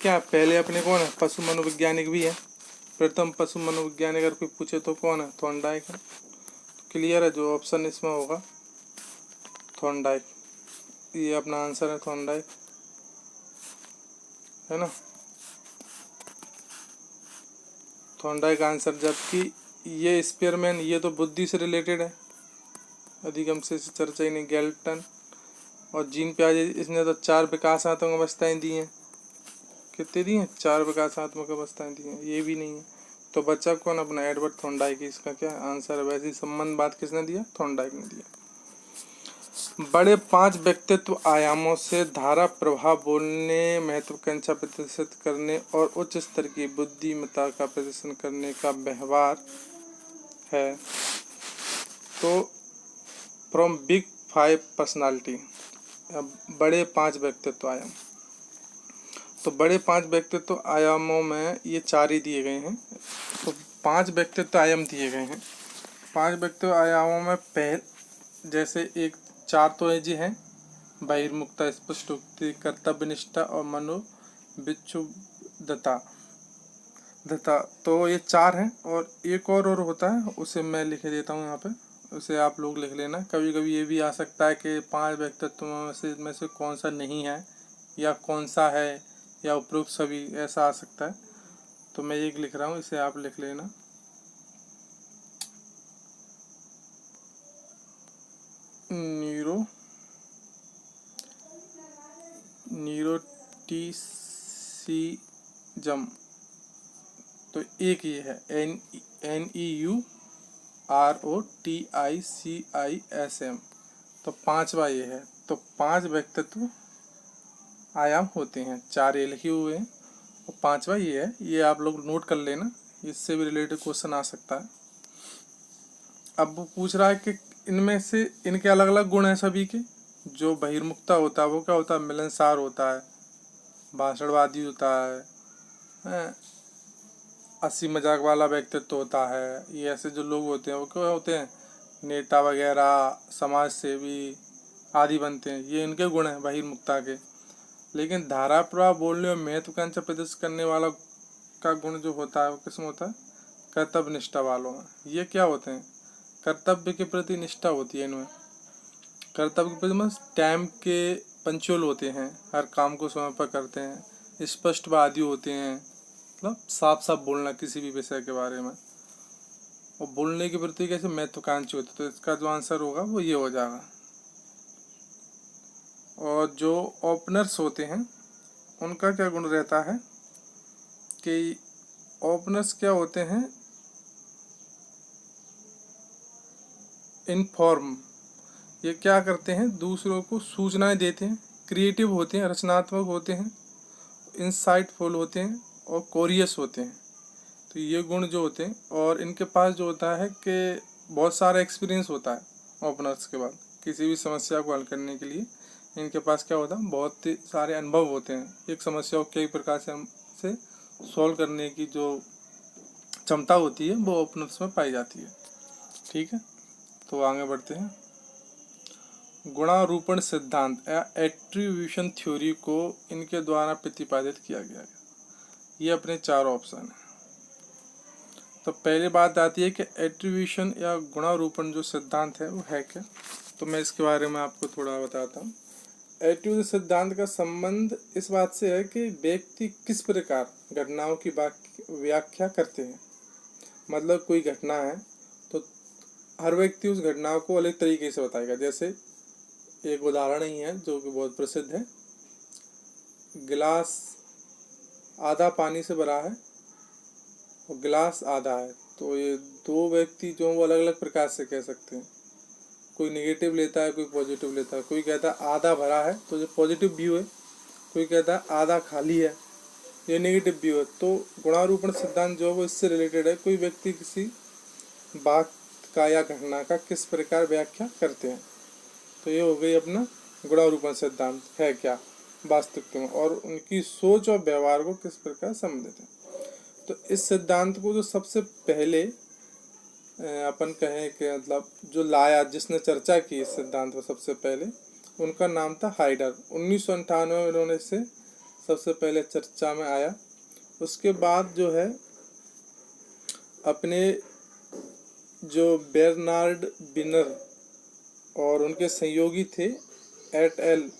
क्या है, पहले अपने कौन है, पशु मनोवैज्ञानिक भी है। प्रथम पशु मनोवैज्ञानिक अगर कोई पूछे तो कौन है, थॉर्नडाइक है। तो क्लियर है, जो ऑप्शन इसमें होगा थॉर्नडाइक, ये अपना आंसर है थॉर्नडाइक, है ना, थॉर्नडाइक आंसर। जबकि ये स्पीयरमैन, ये तो बुद्धि से रिलेटेड है, अधिगम से चर्चा ही नहीं। गैल्टन और जीन पियाजे, इसने तो 4 विकासात्मक अवस्थाएं दी हैं। कितने दी हैं, 4 विकासात्मक अवस्थाएं दी हैं, ये भी नहीं है। तो बच्चा कौन अपना, एडवर्ड थॉर्नडाइक, इसका क्या आंसर है। वैसे ही संबंध बात किसने दिया, थॉर्नडाइक ने दिया। बड़े 5 व्यक्तित्व आयामों से धारा प्रभाव बोलने, महत्वाकांक्षा प्रदर्शित करने और उच्च स्तर की बुद्धिमत्ता का प्रदर्शन करने का व्यवहार है। तो फ्रॉम बिग 5 पर्सनालिटी, बड़े 5 व्यक्तित्व आयाम। तो बड़े 5 व्यक्तित्व आयामों में ये 4 ही दिए गए हैं। तो 5 व्यक्तित्व आयाम दिए गए हैं। 5 व्यक्तित्व आयामों में जैसे 4 तो है जी हैं, बहिर्मुखता, स्पष्टोक्ति, कर्तव्यनिष्ठा और मनोविक्षुब्धता। तो ये 4 हैं। और एक और होता है, उसे मैं लिख देता हूँ यहाँ पे, उसे आप लोग लिख लेना। कभी कभी ये भी आ सकता है कि 5 व्यक्तित्वों में से कौन सा नहीं है या कौन सा है या उपरोक्त सभी, ऐसा आ सकता है। तो मैं एक लिख रहा हूँ, इसे आप लिख लेना। न्यूरोटिसिज्म, तो एक ये है NEUROTICISM। तो 5वां ये है। तो 5 व्यक्तित्व आयाम होते हैं, 4 ये लिखे हुए हैं और 5वां ये है। ये आप लोग नोट कर लेना, इससे भी रिलेटेड क्वेश्चन आ सकता है। अब वो पूछ रहा है कि इनमें से इनके अलग अलग गुण हैं सभी के। जो बहिर्मुखता होता है वो क्या होता है, मिलनसार होता है, भाषणवादी होता है, हंसी मजाक वाला व्यक्तित्व होता है। ये ऐसे जो लोग होते हैं वो क्या होते हैं, नेता वगैरह, समाज सेवी आदि बनते हैं। ये इनके गुण हैं बहिर्मुखता के। लेकिन धारा प्रवाह बोलने और महत्वाकांक्षा प्रदर्शित करने वाला का गुण जो होता है वो किसमें होता है, कर्तव्य निष्ठा वालों में। ये क्या होते हैं, कर्तव्य के प्रति निष्ठा होती है इनमें। कर्तव्य के प्रति टाइम के पंचुअल होते हैं, हर काम को समय पर करते हैं, स्पष्टवादी होते हैं, मतलब साफ साफ बोलना किसी भी विषय के बारे में, और बोलने के प्रति कैसे महत्वाकांक्षी होते। तो इसका जो आंसर होगा वो ये हो जाएगा। और जो ओपनर्स होते हैं उनका क्या गुण रहता है कि ओपनर्स क्या होते हैं, इनफॉर्म, ये क्या करते हैं, दूसरों को सूचनाएं देते हैं, क्रिएटिव होते हैं, रचनात्मक होते हैं, इंसाइटफुल होते हैं और कोरियस होते हैं। तो ये गुण जो होते हैं, और इनके पास जो होता है कि बहुत सारा एक्सपीरियंस होता है ओपनर्स के बाद किसी भी समस्या को हल करने के लिए। इनके पास क्या होता है, बहुत सारे अनुभव होते हैं, एक समस्या को कई प्रकार से सॉल्व करने की जो क्षमता होती है वो ओपनर्स में पाई जाती है। ठीक है, तो आगे बढ़ते हैं। गुणारूपण सिद्धांत या एट्रीब्यूशन थ्योरी को इनके द्वारा प्रतिपादित किया गया है। ये अपने 4 ऑप्शन हैं। तो पहली बात आती है कि एट्रीब्यूशन या गुणारूपण जो सिद्धांत है वो है क्या। तो मैं इसके बारे में आपको थोड़ा बताता हूँ। एट्रीब्यूशन सिद्धांत का संबंध इस बात से है कि व्यक्ति किस प्रकार घटनाओं की व्याख्या करते हैं। मतलब कोई घटना है तो हर व्यक्ति उस घटना को अलग तरीके से बताएगा। जैसे एक उदाहरण ही है जो कि बहुत प्रसिद्ध है, गिलास आधा पानी से भरा है और गिलास आधा है। तो ये 2 व्यक्ति जो वो अलग अलग प्रकार से कह सकते हैं। कोई नेगेटिव लेता है, कोई पॉजिटिव लेता है। कोई कहता है आधा भरा है तो जो पॉजिटिव व्यू है, कोई कहता है आधा खाली है, ये नेगेटिव व्यू है। तो गुणारूपण सिद्धांत जो है वो इससे रिलेटेड है, कोई व्यक्ति किसी बात का या घटना का किस प्रकार व्याख्या करते हैं। तो ये हो गई अपना गुणारूपण सिद्धांत है क्या वास्तविकता में, और उनकी सोच और व्यवहार को किस प्रकार संबंधित है। तो इस सिद्धांत को जो सबसे पहले अपन कहें कि मतलब जो लाया, जिसने चर्चा की इस सिद्धांत को सबसे पहले, उनका नाम था हाइडर। 1998 में उन्होंने इसे सबसे पहले चर्चा में आया। उसके बाद जो है अपने जो बेर्नार्ड विनर और उनके सहयोगी थे एट एल,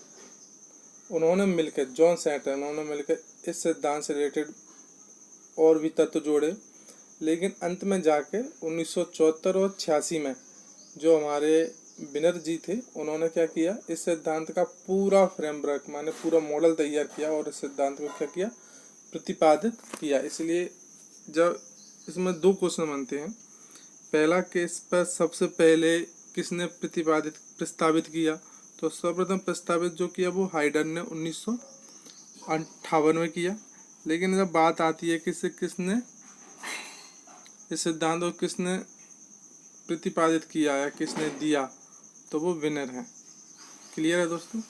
उन्होंने मिलकर, जॉन सैटन, उन्होंने मिलकर इस सिद्धांत से रिलेटेड और भी तत्व जोड़े। लेकिन अंत में जाके 1974 और 86 में जो हमारे विनर जी थे, उन्होंने क्या किया, इस सिद्धांत का पूरा फ्रेमवर्क माने पूरा मॉडल तैयार किया और इस सिद्धांत को क्या किया, प्रतिपादित किया। इसलिए जब इसमें 2 क्वेश्चन बनते हैं। पहला केस पर सबसे पहले किसने प्रस्तावित किया, तो सर्वप्रथम प्रस्तावित जो किया वो हाइडर ने 1958 में किया। लेकिन जब बात आती है किसने इस सिद्धांत को किसने प्रतिपादित किया या किसने दिया, तो वो विनर है। क्लियर है दोस्तों,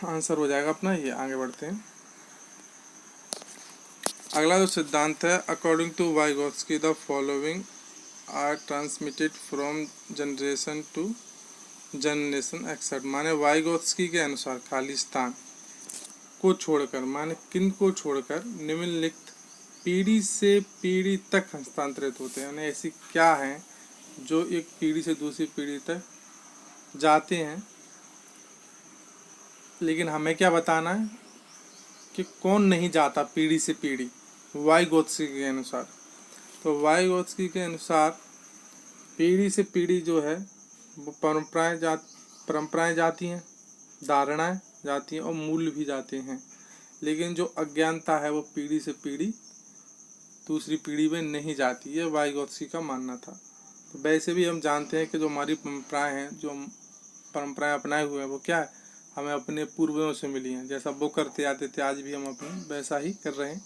आंसर हो जाएगा अपना ये। आगे बढ़ते हैं। अगला जो सिद्धांत है, according to Vygotsky the following are transmitted from generation to generation except, माने वाइगोत्स्की के अनुसार खालिस्तान को छोड़कर, माने किन को छोड़कर निम्नलिखित पीढ़ी से पीढ़ी तक हस्तांतरित होते हैं। यानी ऐसी क्या है जो एक पीढ़ी से दूसरी पीढ़ी तक जाते हैं, लेकिन हमें क्या बताना है कि कौन नहीं जाता पीढ़ी से पीढ़ी वाइगोत्स्की के अनुसार। तो वाइगोत्स्की के अनुसार पीढ़ी से पीढ़ी जो है वो परंपराएं जाती हैं, धारणाएं जाती हैं और मूल्य भी जाते हैं। लेकिन जो अज्ञानता है वो पीढ़ी से पीढ़ी दूसरी पीढ़ी में नहीं जाती, है वाइगोत्स्की का मानना था। तो वैसे भी हम जानते हैं कि जो हमारी परंपराएं हैं, जो परंपराएं अपनाए हुए हैं, वो क्या है, हमें अपने पूर्वजों से मिली हैं। जैसा वो करते आते थे आज भी हम अपने वैसा ही कर रहे हैं।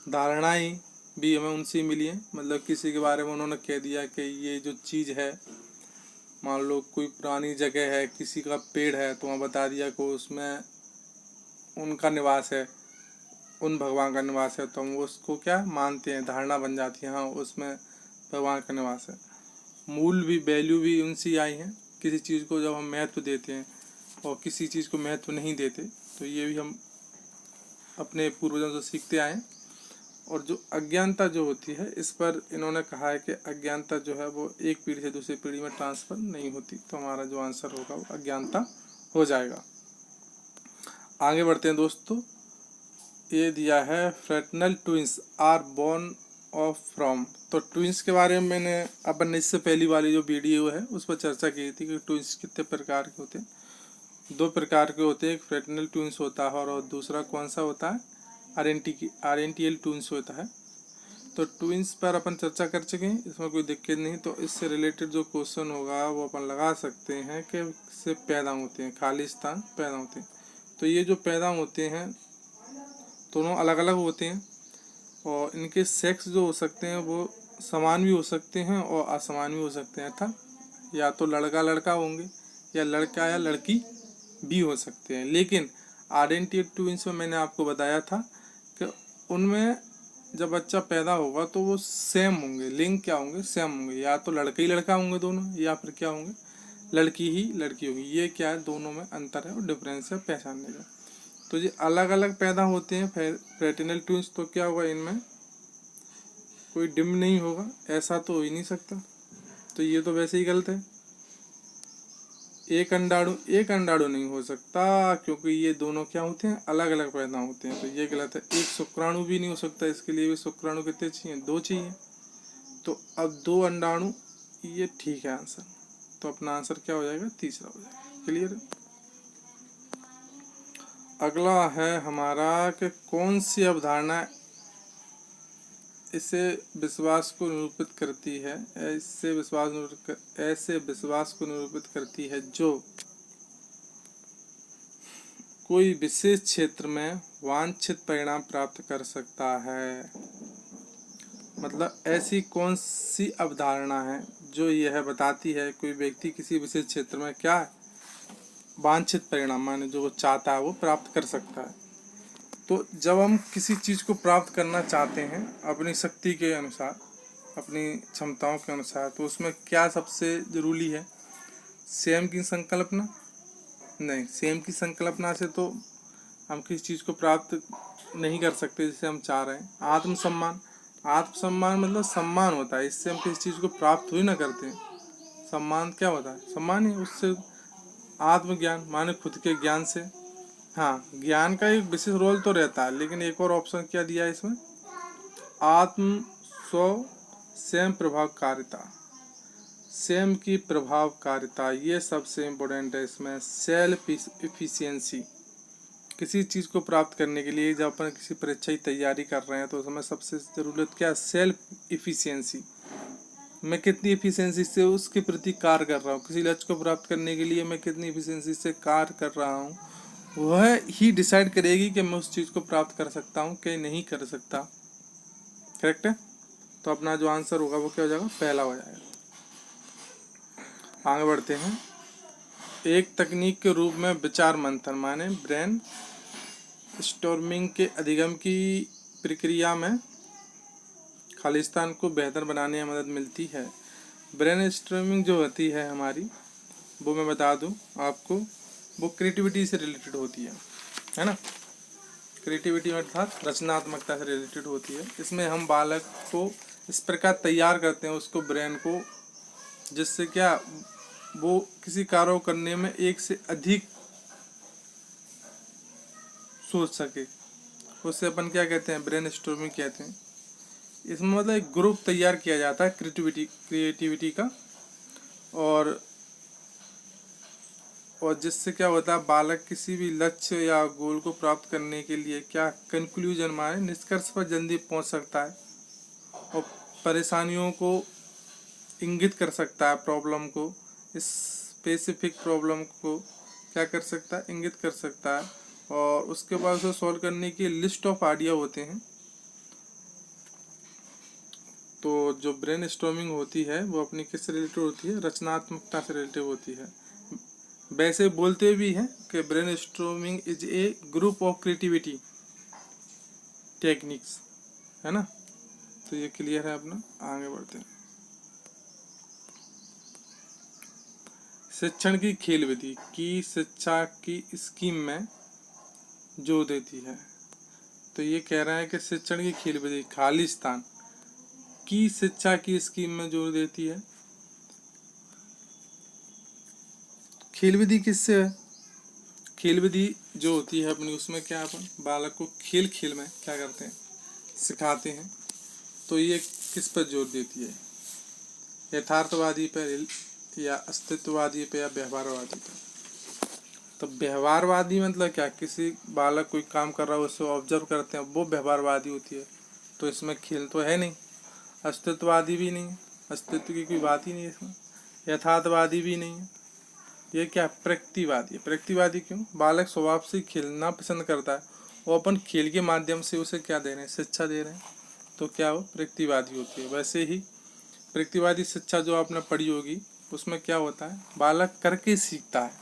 धारणाएं भी हमें उनसे मिली हैं, मतलब किसी के बारे में उन्होंने कह दिया कि ये जो चीज़ है, मान लो कोई पुरानी जगह है, किसी का पेड़ है, तो वहाँ बता दिया कि उसमें उनका निवास है, उन भगवान का निवास है, तो हम उसको क्या मानते हैं, धारणा बन जाती है, हाँ उसमें भगवान का निवास है। मूल भी, वैल्यू भी उनसे आई हैं। किसी चीज़ को जब हम महत्व देते हैं और किसी चीज़ को महत्व नहीं देते, तो ये भी हम अपने पूर्वजों से सीखते आए हैं। और जो अज्ञानता जो होती है, इस पर इन्होंने कहा है कि अज्ञानता जो है वो एक पीढ़ी से दूसरी पीढ़ी में ट्रांसफ़र नहीं होती। तो हमारा जो आंसर होगा वो अज्ञानता हो जाएगा। आगे बढ़ते हैं दोस्तों। ये दिया है fraternal twins are born of from. तो ट्विंस के बारे में मैंने अपन ने इससे पहली वाली जो वीडियो है उस पर चर्चा की थी कि ट्विंस कितने प्रकार के होते हैं। 2 प्रकार के होते हैं, एक फ्रेटर्नल ट्विंस होता है और दूसरा कौन सा होता है, आरएनटीएल ट्विंस होता है। तो ट्विंस पर अपन चर्चा कर चुके हैं, इसमें कोई दिक्कत नहीं। तो इससे रिलेटेड जो क्वेश्चन होगा वो अपन लगा सकते हैं कि इससे पैदा होते हैं, खालिस्तान पैदा होते हैं। तो ये जो पैदा होते हैं दोनों अलग अलग होते हैं और इनके सेक्स जो हो सकते हैं वो समान भी हो सकते हैं और असमान भी हो सकते हैं। अर्थात या तो लड़का लड़का होंगे या लड़का या लड़की भी हो सकते हैं। लेकिन आइडेंटिटी ट्विंस में मैंने आपको बताया था कि उनमें जब बच्चा पैदा होगा तो वो सेम होंगे, लिंग क्या होंगे, सेम होंगे। या तो लड़का ही लड़का होंगे दोनों, या फिर क्या होंगे, लड़की ही लड़की होगी। ये क्या है, दोनों में अंतर है और डिफरेंस है पहचानने का। तो ये अलग अलग पैदा होते हैं फ्रेटर्नल ट्विंस। तो क्या होगा, इनमें कोई डिम नहीं होगा, ऐसा तो हो ही नहीं सकता। तो ये तो वैसे ही गलत है। एक अंडाणु नहीं हो सकता, क्योंकि ये दोनों क्या होते हैं, अलग अलग पैदा होते हैं। तो ये गलत है। एक शुक्राणु भी नहीं हो सकता, इसके लिए भी शुक्राणु कितने चाहिए, 2 चाहिए। तो अब 2 अंडाणु, ये ठीक है आंसर। तो अपना आंसर क्या हो जाएगा, तीसरा हो जाएगा। क्लियर है। अगला है हमारा कि कौन सी अवधारणा इसे विश्वास को निरूपित करती है, ऐसे विश्वास को निरूपित करती है जो कोई विशेष क्षेत्र में वांछित परिणाम प्राप्त कर सकता है। मतलब ऐसी कौन सी अवधारणा है जो यह बताती है कोई व्यक्ति किसी विशेष क्षेत्र में क्या है, वांछित परिणाम, माने जो वो चाहता है वो प्राप्त कर सकता है। तो जब हम किसी चीज़ को प्राप्त करना चाहते हैं अपनी शक्ति के अनुसार, अपनी क्षमताओं के अनुसार, तो उसमें क्या सबसे ज़रूरी है, स्वयं की संकल्पना? नहीं, स्वयं की संकल्पना से तो हम किसी चीज़ को प्राप्त नहीं कर सकते जिसे हम चाह रहे हैं। आत्मसम्मान, आत्मसम्मान मतलब सम्मान होता है, इससे हम किसी चीज़ को प्राप्त ही ना करते हैं। सम्मान क्या होता है? सम्मान ही उससे। आत्मज्ञान माने खुद के ज्ञान से। हाँ, ज्ञान का एक विशेष रोल तो रहता है, लेकिन एक और ऑप्शन क्या दिया है इसमें, आत्म स्व स्वयं प्रभावकारिता, स्वयं की प्रभावकारिता, ये सबसे इम्पोर्टेंट है इसमें। सेल्फ इफिशियंसी, किसी चीज़ को प्राप्त करने के लिए जब अपन किसी परीक्षा की तैयारी कर रहे हैं तो उसमें सबसे ज़रूरत क्या है? Self efficiency. मैं कितनी इफिशियंसी से उसके प्रति कार्य कर रहा हूँ, किसी लक्ष्य को प्राप्त करने के लिए मैं कितनी इफिशियंसी से कार्य कर रहा हूँ, वह ही डिसाइड करेगी कि मैं उस चीज़ को प्राप्त कर सकता हूँ कि नहीं कर सकता। करेक्ट है? तो अपना जो आंसर होगा वो क्या हो जाएगा? पहला हो जाएगा। आगे बढ़ते हैं। एक तकनीक के रूप में विचार मंथन माने ब्रेन स्टॉर्मिंग के अधिगम की प्रक्रिया में खालिस्तान को बेहतर बनाने में मदद मिलती है। ब्रेन स्टॉर्मिंग जो होती है हमारी, वो मैं बता दूं आपको, वो क्रिएटिविटी से रिलेटेड होती है ना। क्रिएटिविटी अर्थात रचनात्मकता से रिलेटेड होती है। इसमें हम बालक को इस प्रकार तैयार करते हैं, उसको ब्रेन को, जिससे क्या वो किसी कार्य को करने में एक से अधिक सोच सके। उससे अपन क्या कहते हैं? ब्रेन स्टॉर्मिंग कहते हैं। इसमें मतलब एक ग्रुप तैयार किया जाता है क्रिएटिविटी का, और जिससे क्या होता है, बालक किसी भी लक्ष्य या गोल को प्राप्त करने के लिए क्या कंक्लूजन माने निष्कर्ष पर जल्दी पहुंच सकता है, और परेशानियों को इंगित कर सकता है, प्रॉब्लम को, इस स्पेसिफिक प्रॉब्लम को क्या कर सकता है? इंगित कर सकता है, और उसके बाद उसे सॉल्व करने की लिस्ट ऑफ आइडिया होते हैं। तो जो ब्रेन स्टॉर्मिंग होती है वो अपनी किससे रिलेटेड होती है? रचनात्मकता से रिलेटेड होती है। वैसे बोलते भी हैं कि brain storming is a group of creativity techniques, है ना। तो ये क्लियर है अपना। आगे बढ़ते हैं। शिक्षण की खेल विधि की शिक्षा की स्कीम में जोर देती है। तो ये कह रहा है कि शिक्षण की खेल विधि खालिस्तान की शिक्षा की स्कीम में जोर देती है। खेल विधि किससे है? खेल विधि जो होती है अपनी, उसमें क्या अपन बालक को खेल खेल में क्या करते हैं? सिखाते हैं। तो ये किस पर जोर देती है? यथार्थवादी पर या अस्तित्ववादी पे या व्यवहारवादी पे? तो व्यवहारवादी मतलब क्या? किसी बालक कोई काम कर रहा है उसको ऑब्जर्व करते हैं, वो व्यवहारवादी होती है। तो इसमें खेल तो है नहीं। अस्तित्ववादी भी नहीं है, अस्तित्व की कोई बात ही नहीं है इसमें। यथार्थवादी भी नहीं है। ये क्या? प्रकृतिवादी है। प्रकृतिवादी क्यों? बालक स्वभाव से खेलना पसंद करता है, वो अपन खेल के माध्यम से उसे क्या दे रहे हैं? शिक्षा दे रहे हैं। तो क्या वो प्रकृतिवादी होती है। वैसे ही प्रकृतिवादी शिक्षा जो आपने पढ़ी होगी, उसमें क्या होता है? बालक करके सीखता है,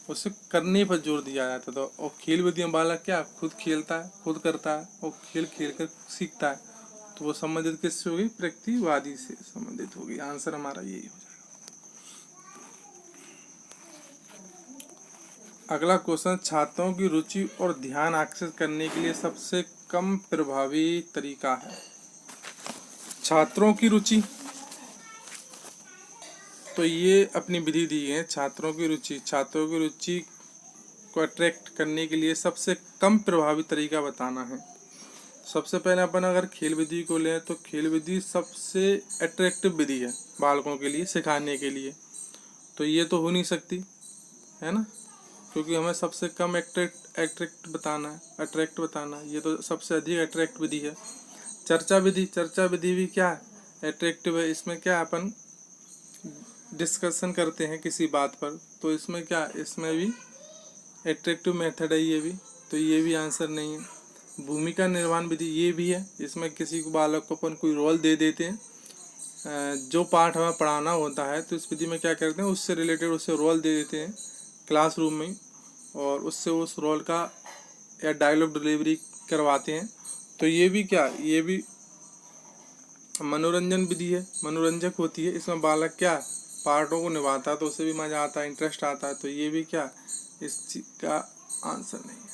उसे करने पर जोर दिया जाता था। और खेल विधि में बालक क्या? खुद खेलता है, खुद करता है, और खेल खेल कर सीखता है। तो वो संबंधित किससे होगी? प्रकृतिवादी से संबंधित होगी। आंसर हमारा यही हो जाएगा। अगला क्वेश्चन, छात्रों की रुचि और ध्यान आकर्षित करने के लिए सबसे कम प्रभावी तरीका है। छात्रों की रुचि, तो ये अपनी विधि दी है। छात्रों की रुचि को अट्रैक्ट करने के लिए सबसे कम प्रभावी तरीका बताना है। सबसे पहले अपन अगर खेल विधि को लें तो खेल विधि सबसे अट्रैक्टिव विधि है बालकों के लिए सिखाने के लिए। तो ये तो हो नहीं सकती, है ना, क्योंकि हमें सबसे कम अट्रैक्ट बताना है। ये तो सबसे अधिक अट्रैक्ट विधि है। चर्चा विधि भी क्या है? अट्रैक्टिव है। इसमें क्या अपन डिस्कशन करते हैं किसी बात पर, तो इसमें क्या? इसमें भी एट्रैक्टिव मेथड है ये भी। तो ये भी आंसर नहीं है। भूमिका निर्माण विधि ये भी है। इसमें किसी को बालक को अपन कोई रोल दे देते हैं, जो पाठ हमें पढ़ाना होता है, तो इस विधि में क्या करते हैं? उससे रिलेटेड उसे रोल दे देते हैं क्लासरूम में, और उससे उस रोल का या डायलॉग डिलीवरी करवाते हैं। तो ये भी क्या? ये भी मनोरंजन विधि है, मनोरंजक होती है। इसमें बालक क्या पार्टों को निभाता है, तो उसे भी मजा आता है, इंटरेस्ट आता है। तो ये भी क्या? इस चीज का आंसर नहीं है।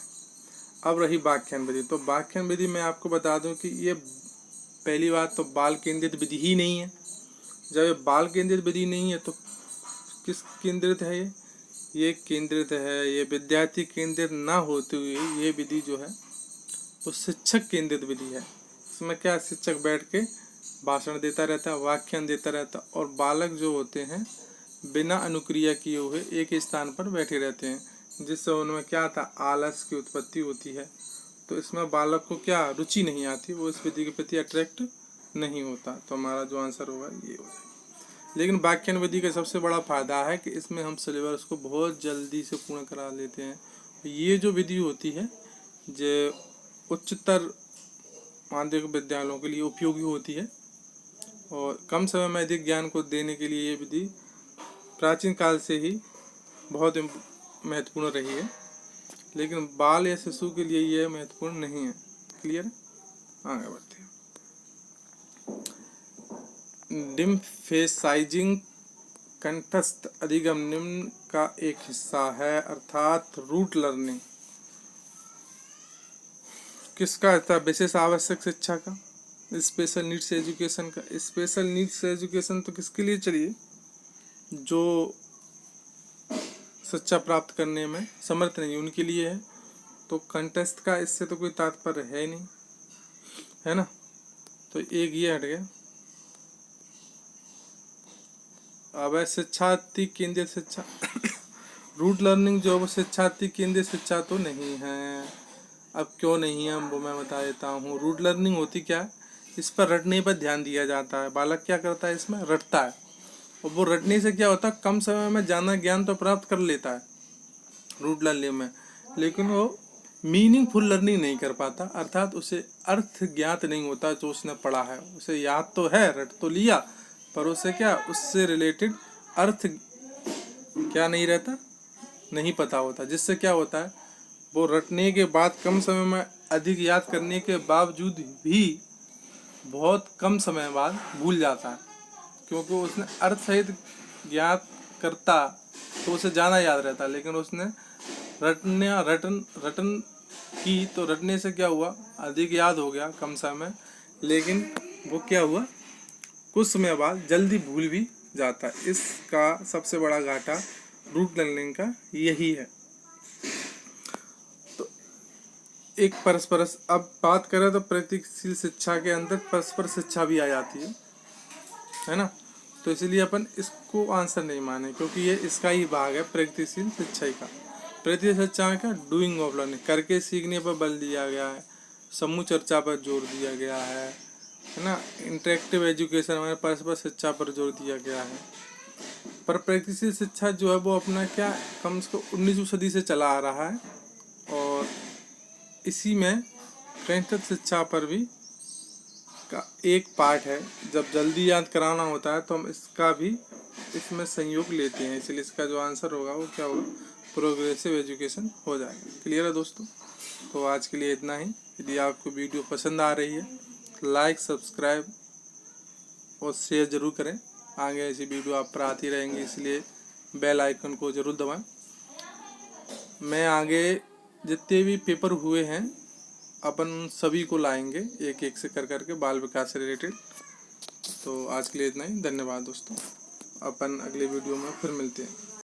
अब रही वाक्यान विधि। तो वाक्यान विधि मैं आपको बता दूं कि ये पहली बात तो बाल केंद्रित विधि ही नहीं है। जब ये बाल केंद्रित विधि नहीं है तो किस केंद्रित है ये केंद्रित है, ये विद्यार्थी केंद्रित ना होते हुए ये विधि जो है वो शिक्षक केंद्रित विधि है। इसमें क्या, शिक्षक बैठ के भाषण देता रहता है, व्याख्यान देता रहता है, और बालक जो होते हैं बिना अनुक्रिया किए हुए एक स्थान पर बैठे रहते हैं, जिससे उनमें क्या था, आलस की उत्पत्ति होती है। तो इसमें बालक को क्या रुचि नहीं आती, वो इस विधि के प्रति अट्रैक्ट नहीं होता। तो हमारा जो आंसर होगा ये हो जाएगा। लेकिन वाक्यान विधि का सबसे बड़ा फायदा है कि इसमें हम सिलेबस को बहुत जल्दी से पूर्ण करा लेते हैं। ये जो विधि होती है जो उच्चतर माध्यमिक विद्यालयों के लिए उपयोगी होती है और कम समय में अधिक ज्ञान को देने के लिए ये विधि प्राचीन काल से ही बहुत महत्वपूर्ण रही है, लेकिन बाल या शिशु के लिए यह महत्वपूर्ण नहीं है। क्लियर है? आगे बढ़ते हैं। डिम्फेसाइजिंग कंठस्थ अधिगम निम्न का एक हिस्सा है, अर्थात रूट लर्निंग। किसका था? विशेष आवश्यक शिक्षा का, स्पेशल नीड्स एजुकेशन का। स्पेशल नीड्स एजुकेशन तो किसके लिए चलिए, जो शिक्षा प्राप्त करने में समर्थ नहीं, उनके लिए है। तो कंटेस्ट का इससे तो कोई तात्पर्य है नहीं, है ना। तो एक ये हट गया। अब है शिक्षार्थी केंद्रित शिक्षा। रूट लर्निंग जो है वो शिक्षार्थी केंद्रित शिक्षा तो नहीं है। अब क्यों नहीं है वो मैं बता देता हूँ। रूट लर्निंग होती क्या है, इस पर रटने पर ध्यान दिया जाता है। बालक क्या करता है, इसमें रटता है, और वो रटने से क्या होता है, कम समय में ज्यादा ज्ञान तो प्राप्त कर लेता है रूट लर्निंग में, लेकिन वो मीनिंगफुल लर्निंग नहीं कर पाता, अर्थात उसे अर्थ ज्ञात नहीं होता जो उसने पढ़ा है। उसे याद तो है, रट तो लिया, पर उसे क्या, उससे रिलेटेड अर्थ क्या नहीं रहता, नहीं पता होता। जिससे क्या होता है, वो रटने के बाद कम समय में अधिक याद करने के बावजूद भी बहुत कम समय बाद भूल जाता है, क्योंकि उसने अर्थ सहित ज्ञात करता तो उसे ज़्यादा याद रहता। लेकिन उसने रटन की, तो रटने से क्या हुआ, अधिक याद हो गया कम समय, लेकिन वो क्या हुआ, कुछ समय बाद जल्दी भूल भी जाता है। इसका सबसे बड़ा घाटा रूट लर्निंग का यही है। तो एक परस्पर, अब बात करें तो प्रगतिशील शिक्षा के अंदर परस्पर शिक्षा भी आ जाती है ना। तो इसलिए अपन इसको आंसर नहीं माने, क्योंकि ये इसका ही भाग है प्रगतिशील शिक्षा का। प्रगतिशील शिक्षा का डूइंग ऑफ लर्निंग, करके सीखने पर बल दिया गया है, समूह चर्चा पर जोर दिया गया है ना। इंटरेक्टिव एजुकेशन हमारे परस्पर शिक्षा पर जोर दिया गया है। पर प्रगतिशील शिक्षा जो है वो अपना क्या, कम से कम 19वीं सदी से चला आ रहा है, और इसी में कंठस्थ शिक्षा पर भी का एक पार्ट है। जब जल्दी याद कराना होता है तो हम इसका भी इसमें संयोग लेते हैं, इसलिए इसका जो आंसर होगा वो क्या होगा, प्रोग्रेसिव एजुकेशन हो जाएगा। क्लियर है दोस्तों? तो आज के लिए इतना ही। यदि आपको वीडियो पसंद आ रही है, लाइक, सब्सक्राइब और शेयर ज़रूर करें। आगे ऐसी वीडियो आप पर आती रहेंगी, इसलिए बेल आइकन को ज़रूर दबाएं। मैं आगे जितने भी पेपर हुए हैं अपन सभी को लाएंगे एक एक से कर करके, बाल विकास से रिलेटेड। तो आज के लिए इतना ही। धन्यवाद दोस्तों, अपन अगले वीडियो में फिर मिलते हैं।